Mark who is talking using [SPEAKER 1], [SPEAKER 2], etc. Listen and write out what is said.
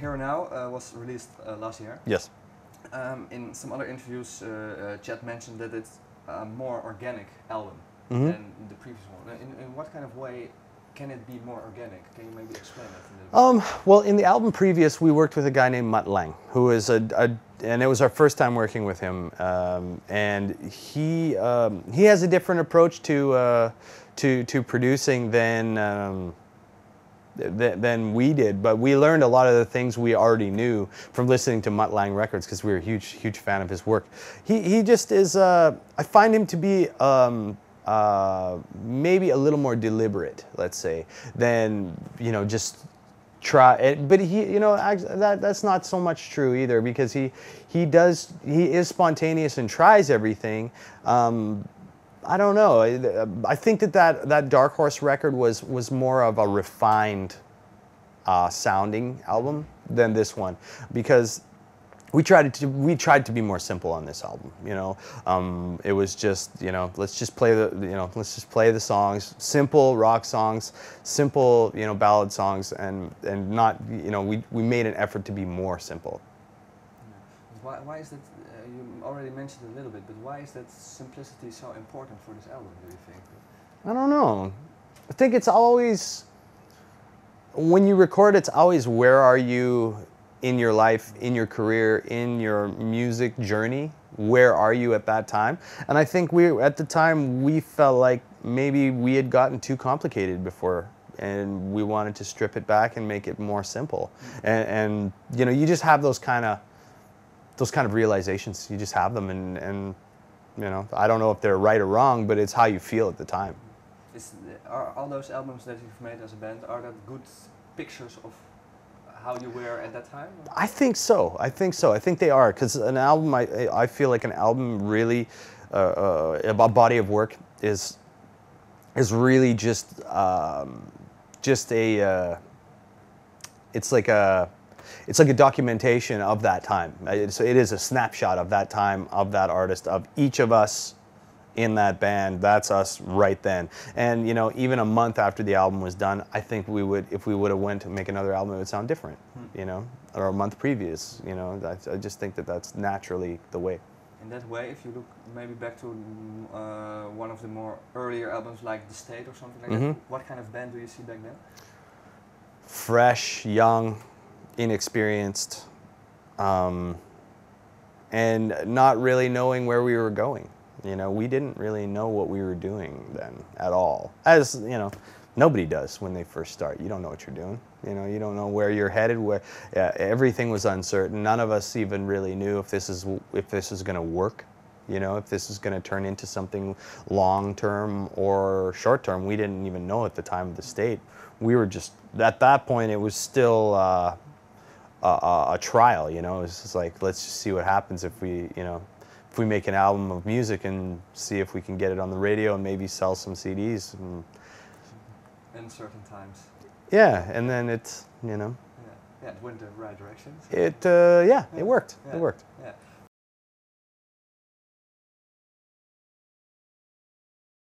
[SPEAKER 1] Here Now was released last year.
[SPEAKER 2] Yes.
[SPEAKER 1] In some other interviews, Chad mentioned that it's a more organic album
[SPEAKER 2] Mm-hmm.
[SPEAKER 1] than the previous one. In what kind of way can it be more organic? Can you maybe explain that a little bit?
[SPEAKER 2] Well, in the album previous, we worked with a guy named Mutt Lang, who is and it was our first time working with him, and he has a different approach to producing than we did, but we learned a lot of the things we already knew from listening to Mutt Lang records because we were a huge fan of his work. He just is. I find him to be maybe a little more deliberate, let's say, than just try it. But that's not so much true either, because he is spontaneous and tries everything. I don't know. I think that Dark Horse record was more of a refined sounding album than this one, because we tried to be more simple on this album. It was just let's just play the songs, simple rock songs, simple ballad songs, and not we made an effort to be more simple.
[SPEAKER 1] Why is that? You already mentioned a little bit, but why is that simplicity so important for this album, do you think?
[SPEAKER 2] I don't know. I think it's always, when you record, it's always where are you in your life, in your career, in your music journey? Where are you at that time? And I think at the time we felt like maybe we had gotten too complicated before, and we wanted to strip it back and make it more simple. And you just have those kind of realizations. You just have them, and I don't know if they're right or wrong, but it's how you feel at the time.
[SPEAKER 1] Are all those albums that you've made as a band, are that good pictures of how you were at that time?
[SPEAKER 2] I think so. I think they are, because an album, I feel like an album really, a body of work is really just it's like a documentation of that time. So it is a snapshot of that time, of that artist, of each of us in that band. That's us right then. And even a month after the album was done, I think if we would have went to make another album, it would sound different. Or a month previous. I just think that's naturally the way.
[SPEAKER 1] In that way, if you look maybe back to one of the more earlier albums like The State or something like that, what kind of band do you see back then?
[SPEAKER 2] Fresh, young, inexperienced, and not really knowing where we were going. We didn't really know what we were doing then at all. As nobody does when they first start. You don't know what you're doing. You don't know where you're headed. Everything was uncertain. None of us even really knew if this is going to work. If this is going to turn into something long term or short term. We didn't even know at the time of The State. We were just at that point. It was still a trial. It was just like, let's just see what happens if we make an album of music and see if we can get it on the radio and maybe sell some CDs.
[SPEAKER 1] In certain times.
[SPEAKER 2] Yeah, and then it's
[SPEAKER 1] Yeah, it went the right direction. So.
[SPEAKER 2] It worked.
[SPEAKER 1] Yeah.
[SPEAKER 2] It worked.
[SPEAKER 1] Yeah.